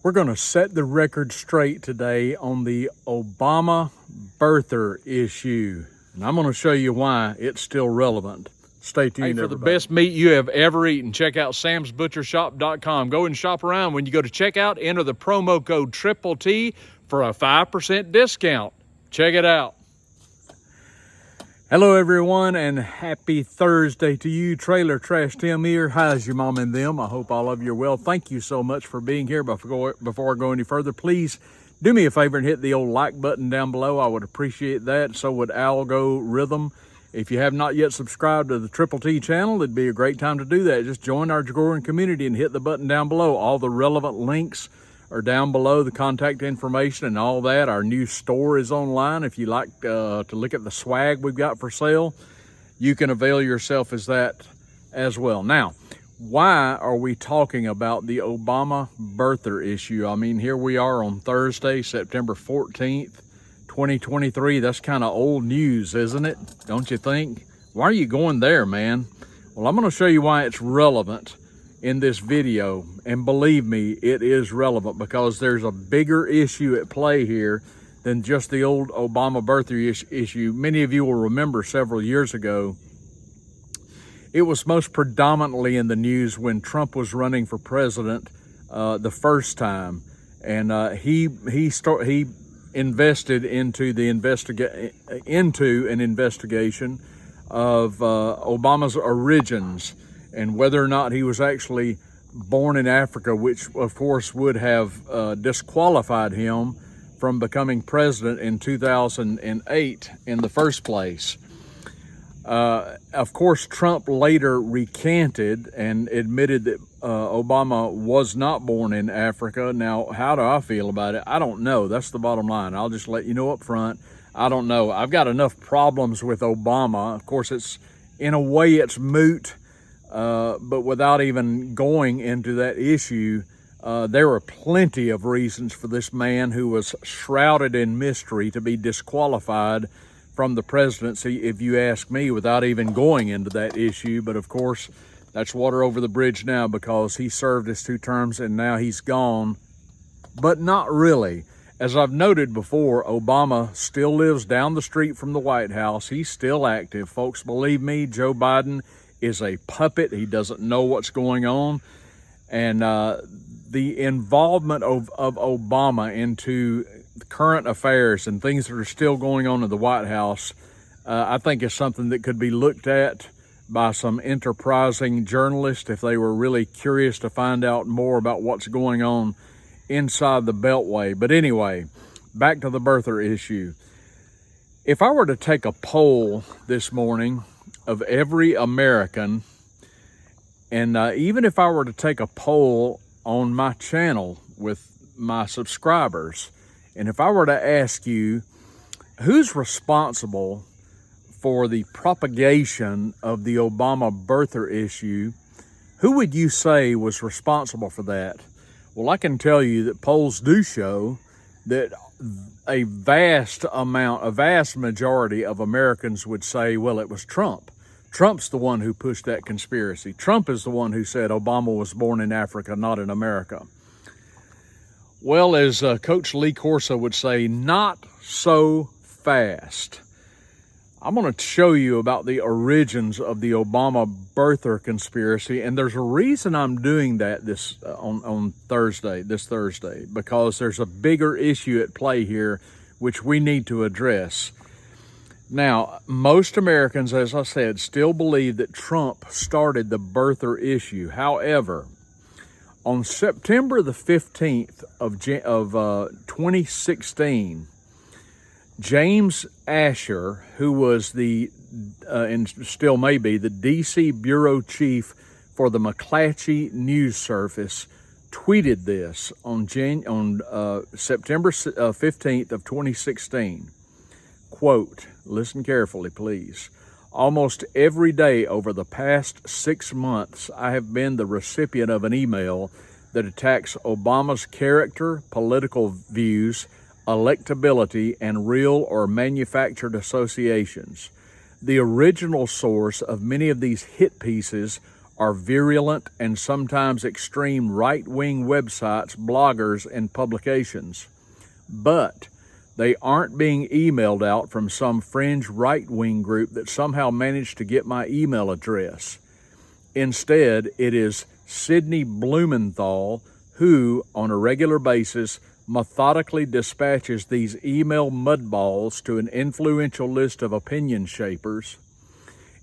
We're going to set the record straight today on the Obama birther issue. And I'm going to show you why it's still relevant. Stay tuned, For everybody. the best meat you have ever eaten, check out samsbutchershop.com. Go and shop around. When you go to checkout, enter the promo code Triple T for a 5% discount. Check it out. Hello, everyone, and happy Thursday to you. Trailer Trash Tim here. How's your mom and them? I hope all of you are well. Thank you so much for being here. Before I go any further, please do me a favor and hit the old like button down below. I would appreciate that. So would Algorithm. If you have not yet subscribed to the Triple T channel, it'd be a great time to do that. Just join our growing community and hit the button down below. All the relevant links are down below, the contact information and all that. Our new store is online. If you like to look at the swag we've got for sale, you can avail yourself as that as well. Now, why are we talking about the Obama birther issue? I mean, here we are on Thursday, September 14th, 2023. That's kind of old news, isn't it? Don't you think? Why are you going there, man? Well, I'm going to show you why it's relevant in this video, and believe me, it is relevant because there's a bigger issue at play here than just the old Obama birther issue. Many of you will remember several years ago, it was most predominantly in the news when Trump was running for president the first time, and he invested into an investigation of Obama's origins and whether or not he was actually born in Africa, which of course would have disqualified him from becoming president in 2008 in the first place. Of course, Trump later recanted and admitted that Obama was not born in Africa. Now, how do I feel about it? I don't know. That's the bottom line. I'll just let you know up front. I don't know. I've got enough problems with Obama. Of course, in a way it's moot. But without even going into that issue, there were plenty of reasons for this man who was shrouded in mystery to be disqualified from the presidency, if you ask me, without even going into that issue. But of course, that's water over the bridge now because he served his 2 terms and now he's gone. But not really. As I've noted before, Obama still lives down the street from the White House. He's still active. Folks, believe me, Joe Biden is a puppet. He doesn't know what's going on. And the involvement of Obama into current affairs and things that are still going on in the White House, I think is something that could be looked at by some enterprising journalists if they were really curious to find out more about what's going on inside the Beltway. But anyway, back to the birther issue. If I were to take a poll this morning of every American, and even if I were to take a poll on my channel with my subscribers, and if I were to ask you who's responsible for the propagation of the Obama birther issue, who would you say was responsible for that? Well, I can tell you that polls do show that a vast majority of Americans would say, well, it was Trump. Trump's the one who pushed that conspiracy. Trump is the one who said Obama was born in Africa, not in America. Well, as Coach Lee Corso would say, not so fast. I'm going to show you about the origins of the Obama birther conspiracy, and there's a reason I'm doing that on this Thursday, because there's a bigger issue at play here which we need to address. Now, most Americans, as I said, still believe that Trump started the birther issue. However, on September the 15th of 2016, James Asher, who was and still may be, the D.C. bureau chief for the McClatchy News Service, tweeted this on September 15th of 2016. Quote, listen carefully, please. Almost every day over the past 6 months, I have been the recipient of an email that attacks Obama's character, political views, electability, and real or manufactured associations. The original source of many of these hit pieces are virulent and sometimes extreme right-wing websites, bloggers, and publications. But they aren't being emailed out from some fringe right-wing group that somehow managed to get my email address. Instead, it is Sidney Blumenthal who, on a regular basis, methodically dispatches these email mudballs to an influential list of opinion shapers,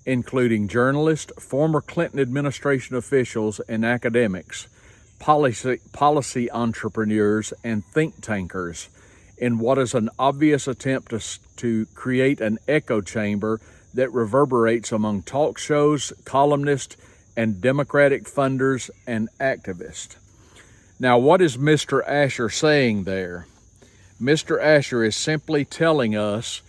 including journalists, former Clinton administration officials, and academics, policy entrepreneurs, and think tankers, in what is an obvious attempt to create an echo chamber that reverberates among talk shows, columnists, and Democratic funders and activists. Now, what is Mr. Asher saying there? Mr. Asher is simply telling us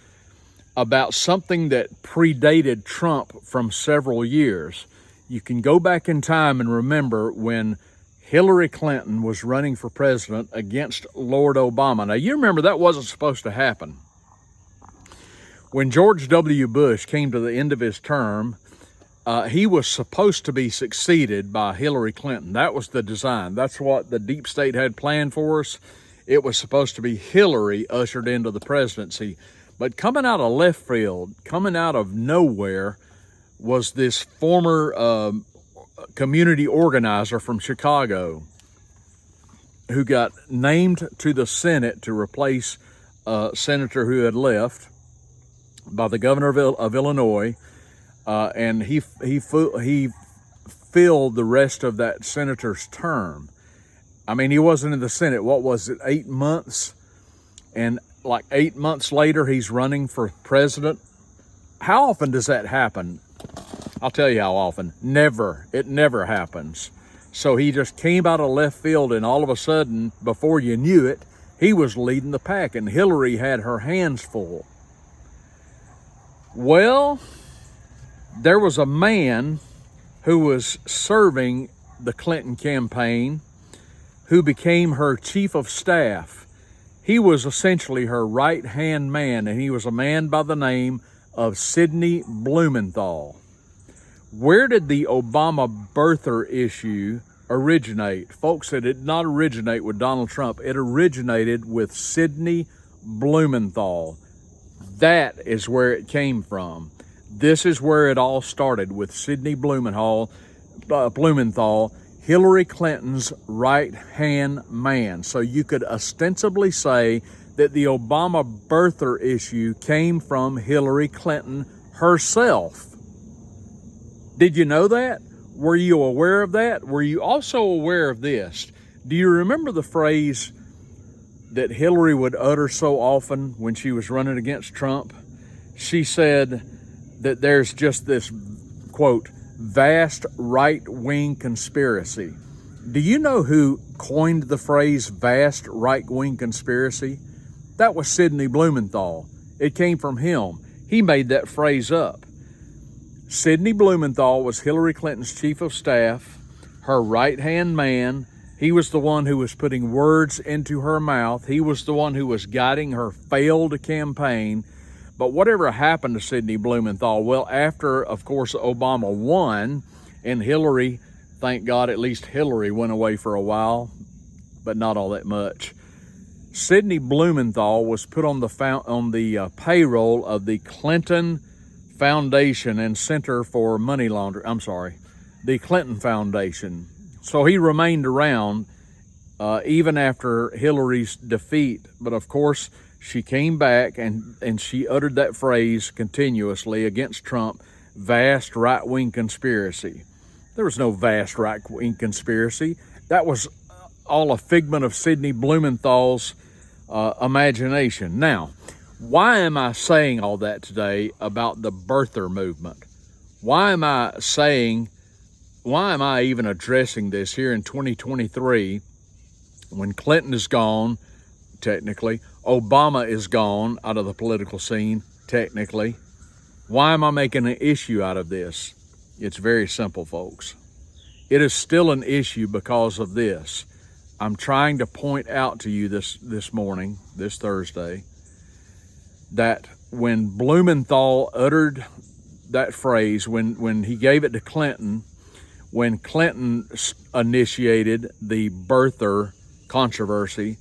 about something that predated Trump from several years. You can go back in time and remember when Hillary Clinton was running for president against Lord Obama. Now, you remember that wasn't supposed to happen. When George W. Bush came to the end of his term, he was supposed to be succeeded by Hillary Clinton. That was the design. That's what the deep state had planned for us. It was supposed to be Hillary ushered into the presidency. But coming out of left field, coming out of nowhere, was this former community organizer from Chicago who got named to the Senate to replace a senator who had left by the governor of Illinois. And he filled the rest of that senator's term. I mean, he wasn't in the Senate, what was it, 8 months? And like 8 months later, he's running for president. How often does that happen? I'll tell you how often. Never. It never happens. So he just came out of left field, and all of a sudden, before you knew it, he was leading the pack, and Hillary had her hands full. Well, there was a man who was serving the Clinton campaign who became her chief of staff. He was essentially her right-hand man, and he was a man by the name of Sidney Blumenthal. Where did the Obama birther issue originate? Folks, it did not originate with Donald Trump. It originated with Sidney Blumenthal. That is where it came from. This is where it all started, with Sidney Blumenthal, Hillary Clinton's right-hand man. So you could ostensibly say that the Obama birther issue came from Hillary Clinton herself. Did you know that? Were you aware of that? Were you also aware of this? Do you remember the phrase that Hillary would utter so often when she was running against Trump? She said that there's just this, quote, vast right-wing conspiracy. Do you know who coined the phrase vast right-wing conspiracy? That was Sidney Blumenthal. It came from him. He made that phrase up. Sidney Blumenthal was Hillary Clinton's chief of staff, her right-hand man. He was the one who was putting words into her mouth. He was the one who was guiding her failed campaign. But whatever happened to Sidney Blumenthal? Well, after, of course, Obama won, and Hillary, thank God, at least Hillary went away for a while, but not all that much. Sidney Blumenthal was put on the payroll of the Clinton Foundation and Center for Money Laundering. The Clinton Foundation. So he remained around even after Hillary's defeat. But of course, she came back and she uttered that phrase continuously against Trump, vast right-wing conspiracy. There was no vast right-wing conspiracy. That was all a figment of Sidney Blumenthal's imagination. Now, why am I saying all that today about the birther movement? Why am I even addressing this here in 2023 when Clinton is gone, technically, Obama is gone out of the political scene, technically? Why am I making an issue out of this? It's very simple, folks. It is still an issue because of this. I'm trying to point out to you this morning, this Thursday, that when Blumenthal uttered that phrase, when he gave it to Clinton, when Clinton initiated the birther controversy.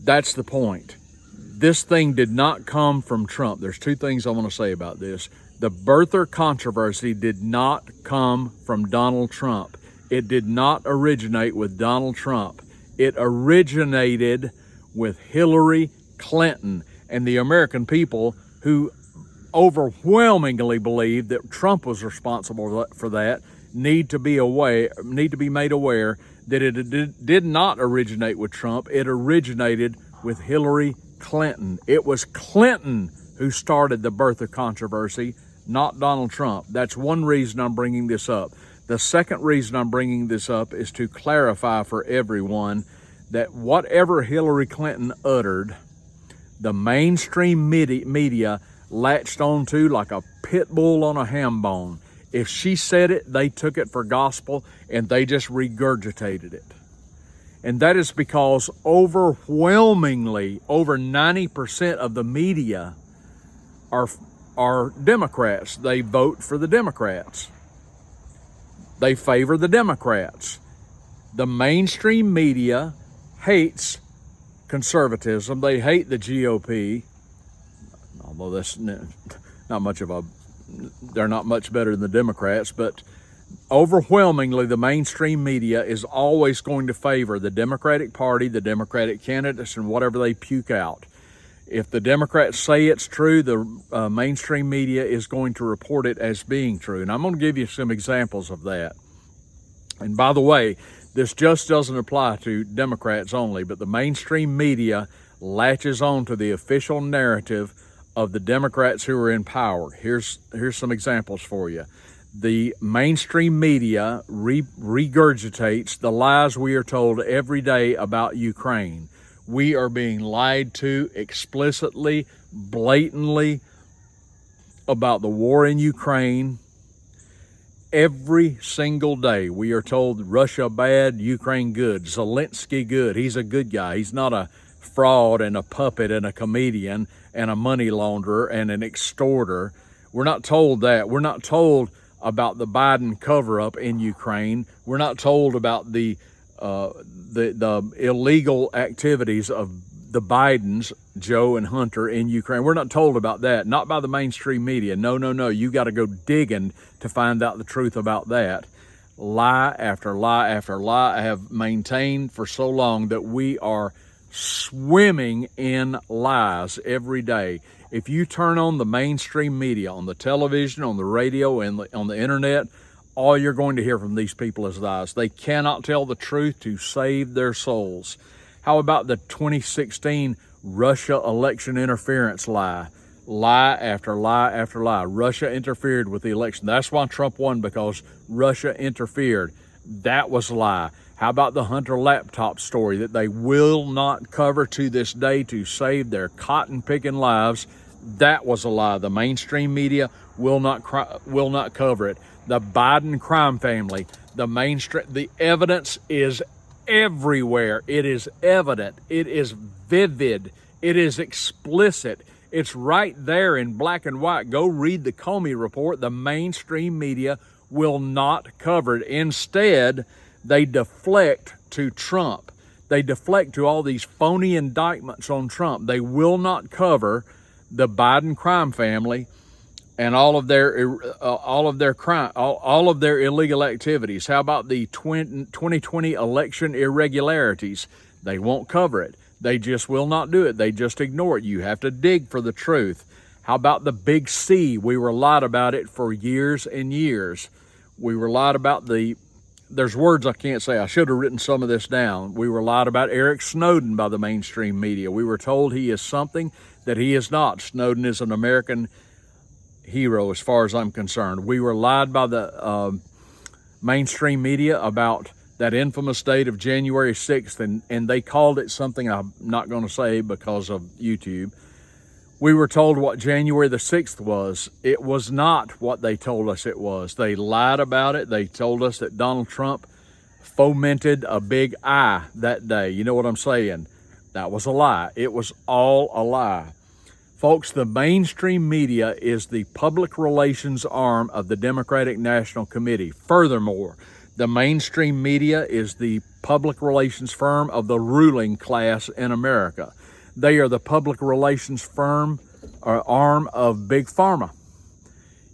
That's the point. This thing did not come from Trump. There's two things I want to say about this. The birther controversy did not come from Donald Trump. It did not originate with Donald Trump. It originated with Hillary Clinton and the American people, who overwhelmingly believe that Trump was responsible for that, need to be made aware that it did not originate with Trump. It originated with Hillary Clinton. It was Clinton who started the birther controversy, not Donald Trump. That's one reason I'm bringing this up. The second reason I'm bringing this up is to clarify for everyone that whatever Hillary Clinton uttered, the mainstream media latched onto like a pit bull on a ham bone. If she said it, they took it for gospel and they just regurgitated it. And that is because overwhelmingly, over 90% of the media are Democrats. They vote for the Democrats. They favor the Democrats. The mainstream media hates conservatism. They hate the GOP, although that's not much of a, they're not much better than the Democrats, but overwhelmingly the mainstream media is always going to favor the Democratic Party, the Democratic candidates, and whatever they puke out. If the Democrats say it's true, the mainstream media is going to report it as being true. And I'm going to give you some examples of that. And by the way, this just doesn't apply to Democrats only, but the mainstream media latches on to the official narrative of the Democrats who are in power. Here's some examples for you. The mainstream media regurgitates the lies we are told every day about Ukraine. We are being lied to explicitly, blatantly about the war in Ukraine. Every single day we are told Russia bad, Ukraine good, Zelensky good. He's a good guy. He's not a fraud and a puppet and a comedian and a money launderer and an extorter. We're not told that. We're not told about the Biden cover-up in Ukraine. We're not told about the illegal activities of the Bidens, Joe and Hunter, in Ukraine. We're not told about that, not by the mainstream media. No. You got to go digging to find out the truth about that. Lie after lie after lie. I have maintained for so long that we are swimming in lies every day. If you turn on the mainstream media, on the television, on the radio, and on the internet, all you're going to hear from these people is lies. They cannot tell the truth to save their souls. How about the 2016 Russia election interference lie? Lie after lie after lie. Russia interfered with the election. That's why Trump won, because Russia interfered. That was a lie. How about the Hunter laptop story that they will not cover to this day to save their cotton-picking lives? That was a lie. The mainstream media will not cover it. The Biden crime family, the evidence is everywhere. It is evident. It is vivid. It is explicit. It's right there in black and white. Go read the Comey report. The mainstream media will not cover it. Instead, they deflect to Trump. They deflect to all these phony indictments on Trump. They will not cover the Biden crime family and all of their illegal activities. How about the 2020 election irregularities? They won't cover it. They just will not do it. They just ignore it. You have to dig for the truth. How about the Big C? We were lied about it for years and years. We were lied about there's words I can't say. I should have written some of this down. We were lied about Eric Snowden by the mainstream media. We were told he is something that he is not. Snowden is an American hero as far as I'm concerned. We were lied by the mainstream media about that infamous date of January 6th, and they called it something I'm not going to say because of YouTube. We were told what January the 6th was. It was not what they told us it was. They lied about it. They told us that Donald Trump fomented a big I that day. You know what I'm saying? That was a lie. It was all a lie. Folks, the mainstream media is the public relations arm of the Democratic National Committee. Furthermore, the mainstream media is the public relations firm of the ruling class in America. They are the public relations firm or arm of Big Pharma.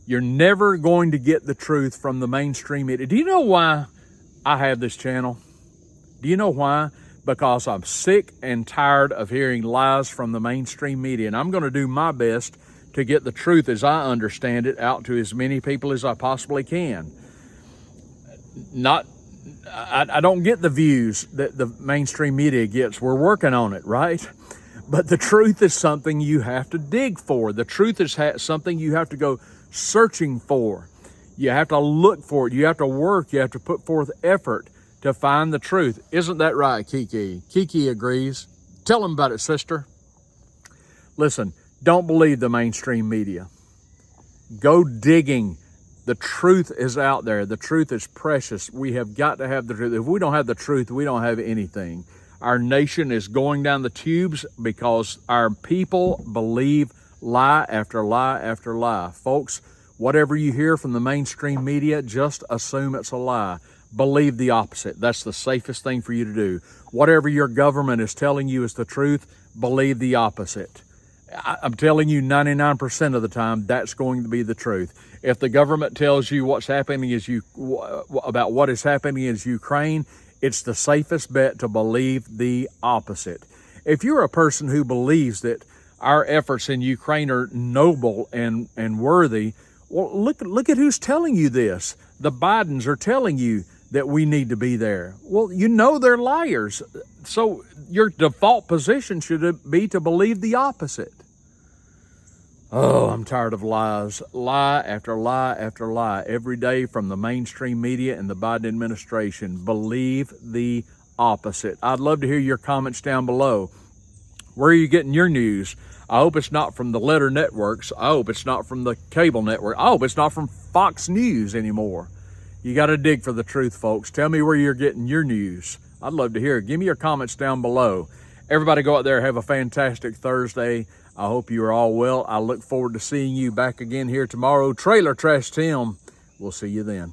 You're never going to get the truth from the mainstream media. Do you know why I have this channel? Do you know why? Because I'm sick and tired of hearing lies from the mainstream media, and I'm going to do my best to get the truth as I understand it out to as many people as I possibly can. I don't get the views that the mainstream media gets. We're working on it, right? But the truth is something you have to dig for. The truth is something you have to go searching for. You have to look for it. You have to work. You have to put forth effort to find the truth. Isn't that right, Kiki? Kiki agrees. Tell them about it, sister. Listen, don't believe the mainstream media. Go digging. The truth is out there. The truth is precious. We have got to have the truth. If we don't have the truth, we don't have anything. Our nation is going down the tubes because our people believe lie after lie after lie. Folks, whatever you hear from the mainstream media, just assume it's a lie. Believe the opposite. That's the safest thing for you to do. Whatever your government is telling you is the truth, believe the opposite. I'm telling you 99% of the time, that's going to be the truth. If the government tells you what's happening about what is happening in Ukraine, it's the safest bet to believe the opposite. If you're a person who believes that our efforts in Ukraine are noble and worthy, well, look at who's telling you this. The Bidens are telling you that we need to be there. Well, you know they're liars. So your default position should be to believe the opposite. Oh, I'm tired of lies. Lie after lie after lie every day from the mainstream media and the Biden administration. Believe the opposite. I'd love to hear your comments down below. Where are you getting your news? I hope it's not from the letter networks. I hope it's not from the cable network. I hope it's not from Fox News anymore. You got to dig for the truth, folks. Tell me where you're getting your news. I'd love to hear it. Give me your comments down below. Everybody go out there, have a fantastic Thursday. I hope you are all well. I look forward to seeing you back again here tomorrow. Trailer Trash Tim. We'll see you then.